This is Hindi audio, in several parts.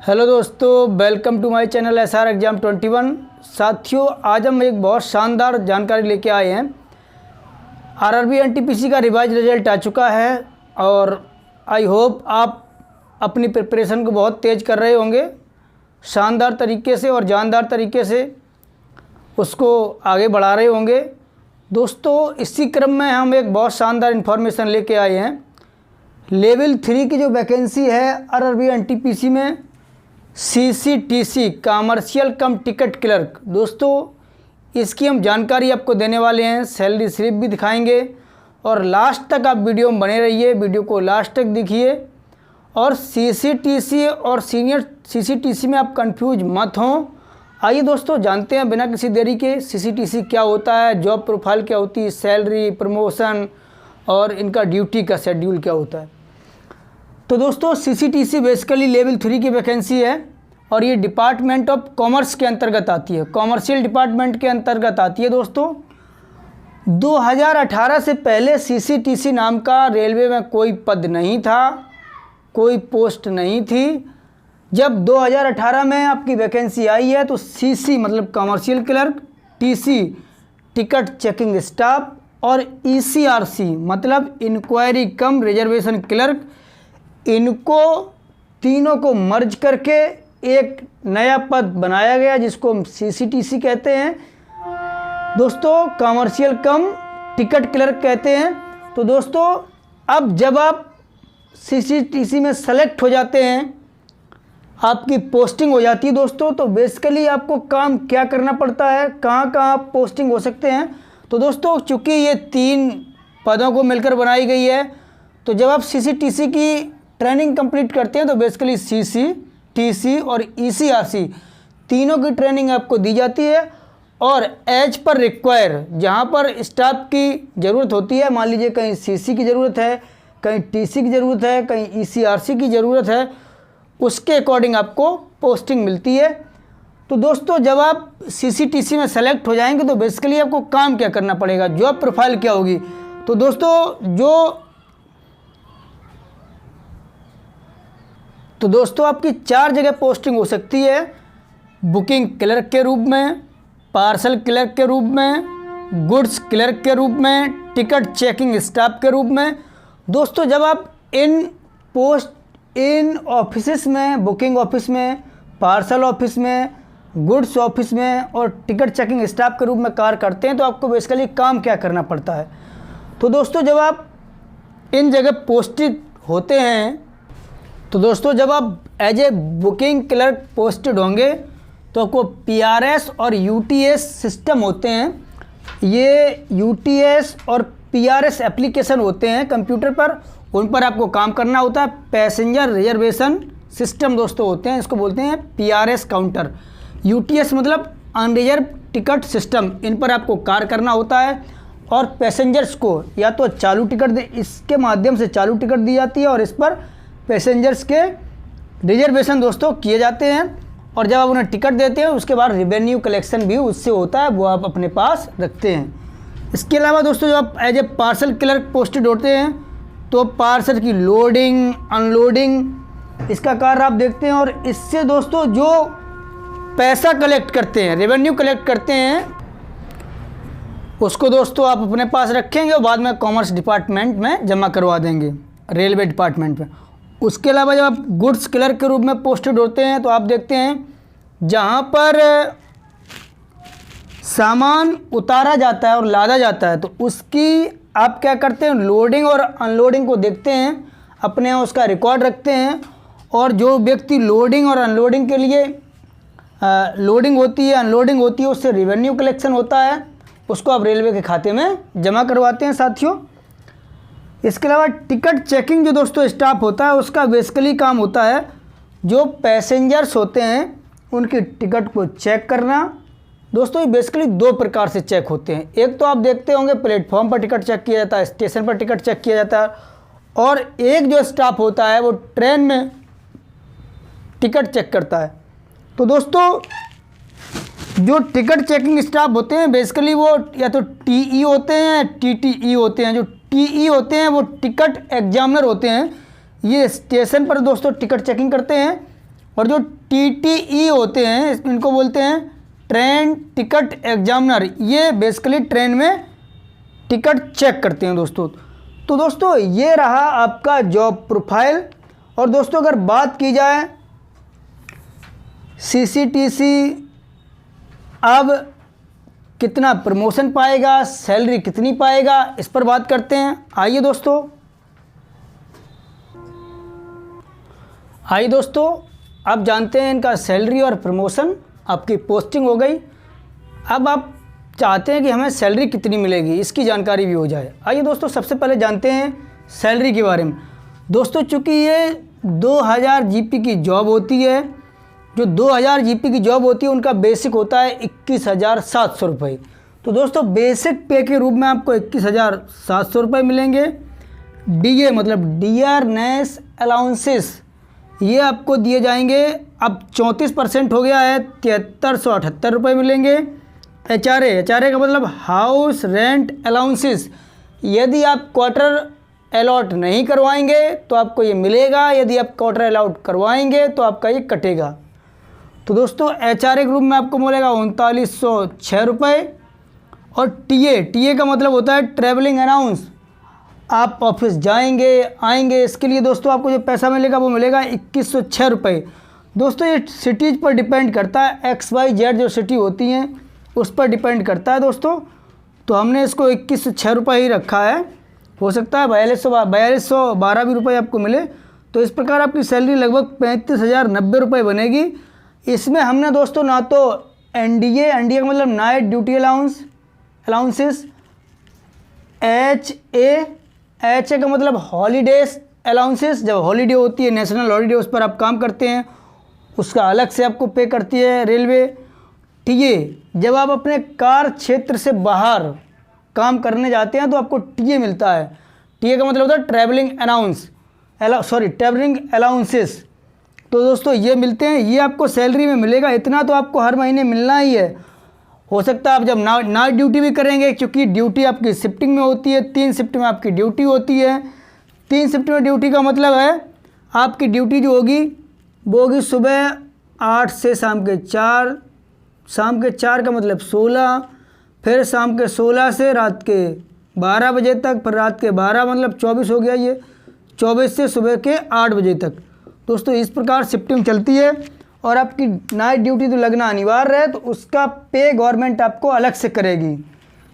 हेलो दोस्तों, welcome to my channel SR exam 21। साथियों, आज हम एक बहुत शानदार जानकारी लेके आए हैं। RRB NTPC का रिवाइज रिजल्ट आ चुका है और आई होप आप अपनी प्रिपरेशन को बहुत तेज़ कर रहे होंगे, शानदार तरीके से और जानदार तरीके से उसको आगे बढ़ा रहे होंगे। दोस्तों, इसी क्रम में हम एक बहुत शानदार इन्फॉर्मेशन लेके आए हैं। लेवल 3 की जो वैकेंसी है RRB NTPC में CCTC कमर्शियल कम टिकट क्लर्क, दोस्तों इसकी हम जानकारी आपको देने वाले हैं। सैलरी स्लिप भी दिखाएंगे और लास्ट तक आप वीडियो में बने रहिए, वीडियो को लास्ट तक देखिए। और CCTC और सीनियर CCTC में आप कंफ्यूज मत हों। आइए दोस्तों, जानते हैं बिना किसी देरी के CCTC क्या होता है, जॉब प्रोफाइल क्या होती है, सैलरी, प्रमोशन और इनका ड्यूटी का शेड्यूल क्या होता है। तो दोस्तों, CCTC बेसिकली लेवल 3 की वैकेंसी है और ये डिपार्टमेंट ऑफ कॉमर्स के अंतर्गत आती है, कॉमर्शियल डिपार्टमेंट के अंतर्गत आती है। दोस्तों, 2018 से पहले CCTC नाम का रेलवे में कोई पद नहीं था, कोई पोस्ट नहीं थी। जब 2018 में आपकी वैकेंसी आई है तो CC मतलब commercial clerk, TC ticket checking staff और ECRC मतलब इंक्वायरी कम रिजर्वेशन क्लर्क, इनको तीनों को मर्ज करके एक नया पद बनाया गया जिसको हम CCTC कहते हैं। दोस्तों, कमर्शियल कम टिकट क्लर्क कहते हैं। तो दोस्तों, अब जब आप CCTC में सेलेक्ट हो जाते हैं, आपकी पोस्टिंग हो जाती है दोस्तों, तो बेसिकली आपको काम क्या करना पड़ता है, कहाँ कहाँ आप पोस्टिंग हो सकते हैं। तो दोस्तों, चूँकि ये 3 पदों को मिलकर बनाई गई है, तो जब आप CCTC की ट्रेनिंग कंप्लीट करते हैं तो बेसिकली CC, TC और ECRC तीनों की ट्रेनिंग आपको दी जाती है। और एज पर रिक्वायर, जहाँ पर स्टाफ की ज़रूरत होती है, मान लीजिए कहीं CC की ज़रूरत है, कहीं TC की ज़रूरत है, कहीं ECRC की ज़रूरत है, उसके अकॉर्डिंग आपको पोस्टिंग मिलती है। तो दोस्तों, जब आप CCTC में सेलेक्ट हो जाएंगे तो बेसिकली आपको काम क्या करना पड़ेगा, जॉब प्रोफाइल क्या होगी। तो दोस्तों आपकी 4 जगह पोस्टिंग हो सकती है। बुकिंग क्लर्क के रूप में, पार्सल क्लर्क के रूप में, गुड्स क्लर्क के रूप में, टिकट चेकिंग स्टाफ के रूप में। दोस्तों, जब आप इन ऑफिस में, बुकिंग ऑफिस में, पार्सल ऑफिस में, गुड्स ऑफिस में और टिकट चेकिंग स्टाफ के रूप में कार्य करते हैं तो आपको बेसिकली काम क्या करना पड़ता है। तो दोस्तों, जब आप इन जगह पोस्टेड होते हैं, तो दोस्तों जब आप as a booking clerk posted होंगे तो आपको PRS और UTS सिस्टम होते हैं। ये UTS और PRS एप्लीकेशन होते हैं कंप्यूटर पर, उन पर आपको काम करना होता है। पैसेंजर रिजर्वेशन सिस्टम दोस्तों होते हैं, इसको बोलते हैं PRS काउंटर। UTS मतलब अनरिजर्व टिकट सिस्टम, इन पर आपको कार्य करना होता है। और पैसेंजर्स को या तो चालू टिकट इसके माध्यम से चालू टिकट दी जाती है और इस पर पैसेंजर्स के रिजर्वेशन दोस्तों किए जाते हैं। और जब आप उन्हें टिकट देते हैं उसके बाद रेवेन्यू कलेक्शन भी उससे होता है, वो आप अपने पास रखते हैं। इसके अलावा दोस्तों, जब आप as a parcel clerk posted होते हैं तो पार्सल की लोडिंग, अनलोडिंग इसका कार्य आप देखते हैं। और इससे दोस्तों जो पैसा कलेक्ट करते हैं, रेवेन्यू कलेक्ट करते हैं, उसको दोस्तों आप अपने पास रखेंगे और बाद में कॉमर्स डिपार्टमेंट में जमा करवा देंगे, रेलवे डिपार्टमेंट में। उसके अलावा जब आप गुड्स क्लर्क के रूप में पोस्टेड होते हैं तो आप देखते हैं जहाँ पर सामान उतारा जाता है और लादा जाता है तो उसकी आप क्या करते हैं, लोडिंग और अनलोडिंग को देखते हैं, अपने यहाँ उसका रिकॉर्ड रखते हैं। और जो व्यक्ति लोडिंग और अनलोडिंग के लिए लोडिंग होती है, अनलोडिंग होती है, उससे रेवेन्यू कलेक्शन होता है, उसको आप रेलवे के खाते में जमा करवाते हैं साथियों। इसके अलावा टिकट चेकिंग जो दोस्तों स्टाफ होता है, उसका बेसिकली काम होता है जो पैसेंजर्स होते हैं उनकी टिकट को चेक करना। दोस्तों, ये बेसिकली 2 प्रकार से चेक होते हैं। एक तो आप देखते होंगे प्लेटफॉर्म पर टिकट चेक किया जाता है, स्टेशन पर टिकट चेक किया जाता है। और एक जो स्टाफ होता है वो ट्रेन में टिकट चेक करता है। तो दोस्तों, जो टिकट चेकिंग स्टाफ होते हैं बेसिकली वो या तो TE होते हैं या TTE होते हैं। जो TE होते हैं वो टिकट एग्जामिनर होते हैं, ये स्टेशन पर दोस्तों टिकट चेकिंग करते हैं। और जो TTE होते हैं, इनको बोलते हैं ट्रेन टिकट एग्जामिनर। ये बेसिकली ट्रेन में टिकट चेक करते हैं दोस्तों। तो दोस्तों ये रहा आपका जॉब प्रोफाइल। और दोस्तों अगर बात की जाए CCTC अब कितना प्रमोशन पाएगा, सैलरी कितनी पाएगा, इस पर बात करते हैं। आइए दोस्तों आप जानते हैं इनका सैलरी और प्रमोशन, आपकी पोस्टिंग हो गई। अब आप चाहते हैं कि हमें सैलरी कितनी मिलेगी, इसकी जानकारी भी हो जाए। आइए दोस्तों सबसे पहले जानते हैं सैलरी के बारे में। दोस्तों चूँकि ये 2000 GP की जॉब होती है, जो 2000 GP की जॉब होती है उनका बेसिक होता है 21,700 रुपये। तो दोस्तों बेसिक पे के रूप में आपको 21,700 रुपये मिलेंगे। DA मतलब डियरनेस अलाउंसेस, ये आपको दिए जाएंगे। अब 34% हो गया है, 7378 रुपये मिलेंगे। HRA का मतलब हाउस रेंट अलाउंसेस, यदि आप क्वार्टर अलॉट नहीं करवाएंगे तो आपको ये मिलेगा, यदि आप क्वार्टर अलॉट करवाएंगे तो आपका ये कटेगा। तो दोस्तों HRA ग्रुप में आपको मिलेगा 3906 रुपये। और TA का मतलब होता है ट्रैवलिंग अलाउंस, आप ऑफिस जाएंगे आएंगे, इसके लिए दोस्तों आपको जो पैसा मिलेगा वो मिलेगा 2106 रुपये। दोस्तों ये सिटीज़ पर डिपेंड करता है, XYZ जो सिटी होती हैं उस पर डिपेंड करता है दोस्तों। तो हमने इसको 2106 रुपये ही रखा है, हो सकता है 4212 भी रुपये आपको मिले। तो इस प्रकार आपकी सैलरी लगभग 35,090 रुपये बनेगी। इसमें हमने दोस्तों ना तो NDA का मतलब नाइट ड्यूटी अलाउंसेस, HA का मतलब हॉलीडेज अलाउंसेस, जब हॉलीडे होती है नेशनल हॉलीडे उस पर आप काम करते हैं उसका अलग से आपको पे करती है रेलवे। TA जब आप अपने कार्य क्षेत्र से बाहर काम करने जाते हैं तो आपको TA मिलता है। TA का मतलब होता है ट्रैवलिंग अलाउंसेस। तो दोस्तों ये मिलते हैं, ये आपको सैलरी में मिलेगा। इतना तो आपको हर महीने मिलना ही है। हो सकता है आप जब नाइट ड्यूटी भी करेंगे, क्योंकि ड्यूटी आपकी शिफ्टिंग में होती है, 3 शिफ्ट में आपकी ड्यूटी होती है। 3 शिफ्ट में ड्यूटी का मतलब है आपकी ड्यूटी जो होगी वो होगी सुबह 8 से शाम के 4, शाम के 4 का मतलब 16, फिर शाम के 16 से रात के 12 बजे तक, फिर रात के 12 मतलब 24 हो गया, ये 24 से सुबह के 8 बजे तक। दोस्तों इस प्रकार शिफ्टिंग चलती है और आपकी नाइट ड्यूटी तो लगना अनिवार्य है, तो उसका पे गवर्नमेंट आपको अलग से करेगी।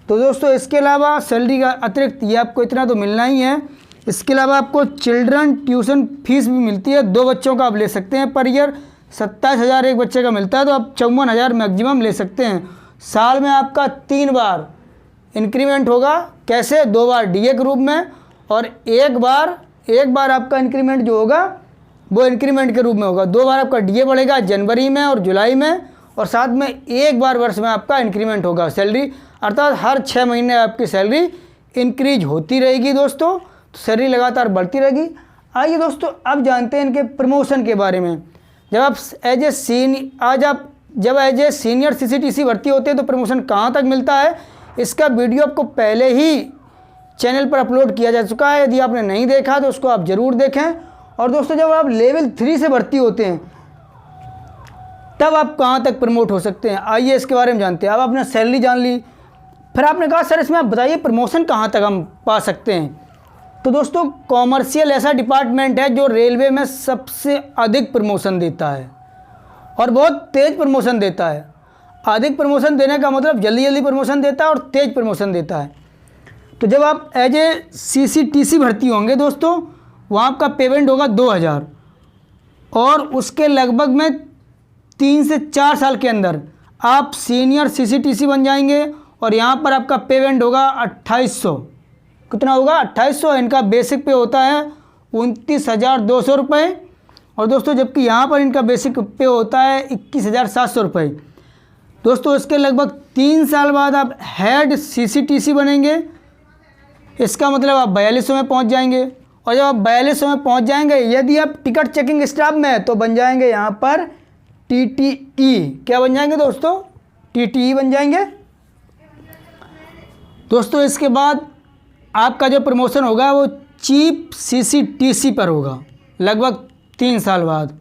तो दोस्तों इसके अलावा सैलरी का अतिरिक्त ये आपको इतना तो मिलना ही है। इसके अलावा आपको चिल्ड्रन ट्यूशन फीस भी मिलती है, 2 बच्चों का आप ले सकते हैं पर ईयर 27,000 एक बच्चे का मिलता है, तो आप 54,000 मैक्सिमम ले सकते हैं। साल में आपका 3 बार इंक्रीमेंट होगा, कैसे? 2 बार DA के रूप में और एक बार आपका इंक्रीमेंट जो होगा वो इंक्रीमेंट के रूप में होगा। 2 बार आपका DA बढ़ेगा, जनवरी में और जुलाई में, और साथ में एक बार वर्ष में आपका इंक्रीमेंट होगा सैलरी, अर्थात हर 6 महीने आपकी सैलरी इंक्रीज होती रहेगी दोस्तों। तो सैलरी लगातार बढ़ती रहेगी। आइए दोस्तों अब जानते हैं इनके प्रमोशन के बारे में। जब आप एज ए सीनियर CCTC भर्ती होते हैं तो प्रमोशन कहाँ तक मिलता है, इसका वीडियो आपको पहले ही चैनल पर अपलोड किया जा चुका है। यदि आपने नहीं देखा तो उसको आप ज़रूर देखें। और दोस्तों जब आप लेवल 3 से भर्ती होते हैं तब आप कहाँ तक प्रमोट हो सकते हैं, आइए इसके बारे में जानते हैं। अब आपने सैलरी जान ली, फिर आपने कहा सर इसमें आप बताइए प्रमोशन कहाँ तक हम पा सकते हैं। तो दोस्तों कॉमर्शियल ऐसा डिपार्टमेंट है जो रेलवे में सबसे अधिक प्रमोशन देता है और बहुत तेज़ प्रमोशन देता है। अधिक प्रमोशन देने का मतलब जल्दी प्रमोशन देता है और तेज़ प्रमोशन देता है। तो जब आप एज ए CCTC भर्ती होंगे दोस्तों, वहाँ आपका पेमेंट होगा 2000 और उसके लगभग में 3 से 4 साल के अंदर आप सीनियर CCTC बन जाएंगे और यहाँ पर आपका पेमेंट होगा 2800। कितना होगा? 2800। इनका बेसिक पे होता है 29,200 रुपये और दोस्तों जबकि यहाँ पर इनका बेसिक पे होता है 21,700 रुपये। दोस्तों इसके लगभग 3 साल बाद आप हेड CCTC बनेंगे, इसका मतलब आप 4200 में पहुँच जाएंगे। और जब आप 4200 में पहुँच जाएंगे, यदि आप टिकट चेकिंग स्टाफ में है तो बन जाएंगे यहाँ पर TTE। क्या बन जाएंगे दोस्तों? TTE बन जाएंगे दोस्तों। इसके बाद आपका जो प्रमोशन होगा वो चीफ CCTC पर होगा लगभग 3 साल बाद।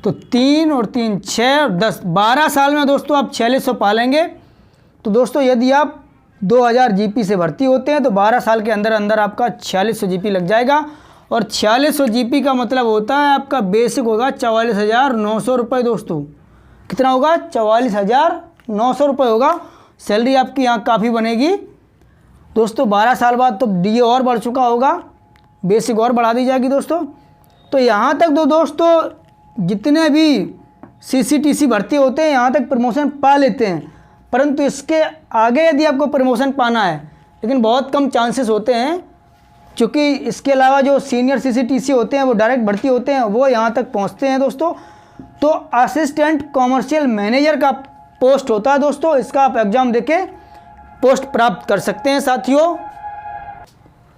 तो 3 और 3 6 और 10 12 साल में दोस्तों आप 4600 पालेंगे। तो दोस्तों यदि आप 2000 जीपी से भर्ती होते हैं तो 12 साल के अंदर अंदर आपका 4600 जीपी लग जाएगा। और 4600 जीपी का मतलब होता है आपका बेसिक होगा 44,900 रुपये दोस्तों। कितना होगा? 44,900 रुपये होगा। सैलरी आपकी यहाँ काफ़ी बनेगी दोस्तों। 12 साल बाद तो डीए और बढ़ चुका होगा, बेसिक और बढ़ा दी जाएगी दोस्तों। तो यहाँ तक तो दोस्तों जितने भी सीसीटीसी भर्ती होते हैं यहाँ तक प्रमोशन पा लेते हैं, परंतु इसके आगे यदि आपको प्रमोशन पाना है, लेकिन बहुत कम चांसेस होते हैं, क्योंकि इसके अलावा जो सीनियर सीसीटीसी होते हैं वो डायरेक्ट भर्ती होते हैं, वो यहाँ तक पहुँचते हैं दोस्तों। तो असिस्टेंट कॉमर्शियल मैनेजर का पोस्ट होता है दोस्तों, इसका आप एग्ज़ाम देके पोस्ट प्राप्त कर सकते हैं साथियों,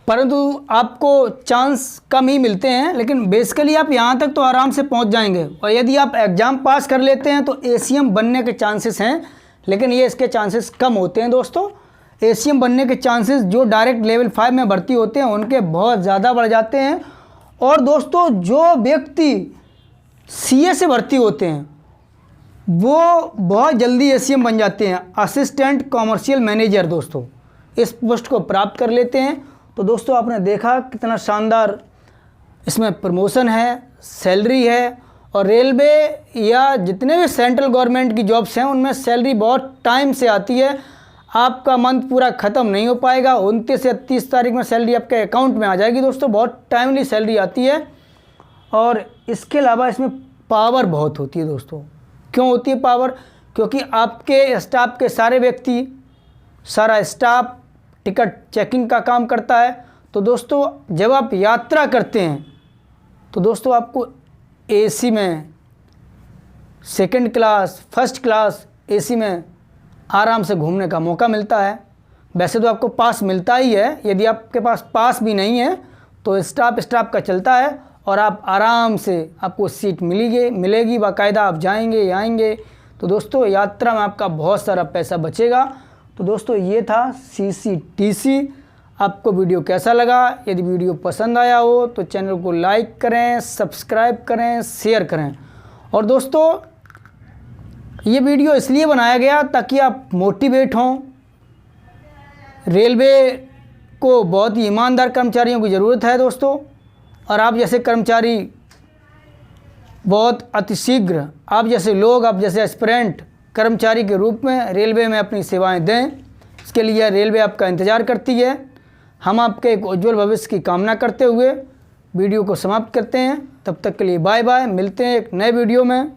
परंतु आपको चांस कम ही मिलते हैं, लेकिन बेसिकली आप यहाँ तक तो आराम से पहुँच जाएंगे। और यदि आप एग्ज़ाम पास कर लेते हैं तो एसीएम बनने के चांसेस हैं, लेकिन ये इसके चांसेस कम होते हैं दोस्तों। एसीएम बनने के चांसेस जो डायरेक्ट लेवल 5 में भर्ती होते हैं उनके बहुत ज़्यादा बढ़ जाते हैं। और दोस्तों जो व्यक्ति सीए से भर्ती होते हैं वो बहुत जल्दी एसीएम बन जाते हैं, असिस्टेंट कॉमर्शियल मैनेजर दोस्तों, इस पोस्ट को प्राप्त कर लेते हैं। तो दोस्तों आपने देखा कितना शानदार इसमें प्रमोशन है, सैलरी है। और रेलवे या जितने भी सेंट्रल गवर्नमेंट की जॉब्स हैं उनमें सैलरी बहुत टाइम से आती है, आपका मंथ पूरा ख़त्म नहीं हो पाएगा। 29 या 30 तारीख में सैलरी आपके अकाउंट में आ जाएगी दोस्तों, बहुत टाइमली सैलरी आती है। और इसके अलावा इसमें पावर बहुत होती है दोस्तों। क्यों होती है पावर? क्योंकि आपके स्टाफ के सारे व्यक्ति, सारा स्टाफ टिकट चेकिंग का काम करता है। तो दोस्तों जब आप यात्रा करते हैं तो दोस्तों आपको एसी में, second class, first class AC में आराम से घूमने का मौका मिलता है। वैसे तो आपको पास मिलता ही है, यदि आपके पास पास भी नहीं है तो स्टाफ का चलता है और आप आराम से, आपको सीट मिलेगी बाकायदा, आप जाएंगे आएंगे। तो दोस्तों यात्रा में आपका बहुत सारा पैसा बचेगा। तो दोस्तों ये था सीसीटीसी। आपको वीडियो कैसा लगा? यदि वीडियो पसंद आया हो तो चैनल को लाइक करें, सब्सक्राइब करें, शेयर करें। और दोस्तों ये वीडियो इसलिए बनाया गया ताकि आप मोटिवेट हों। रेलवे को बहुत ही ईमानदार कर्मचारियों की ज़रूरत है दोस्तों, और आप जैसे कर्मचारी बहुत अतिशीघ्र, आप जैसे लोग, आप जैसे एस्पिरेंट कर्मचारी के रूप में रेलवे में अपनी सेवाएं दें। इसके लिए रेलवे आपका इंतज़ार करती है। हम आपके एक उज्ज्वल भविष्य की कामना करते हुए वीडियो को समाप्त करते हैं। तब तक के लिए बाय बाय, मिलते हैं एक नए वीडियो में।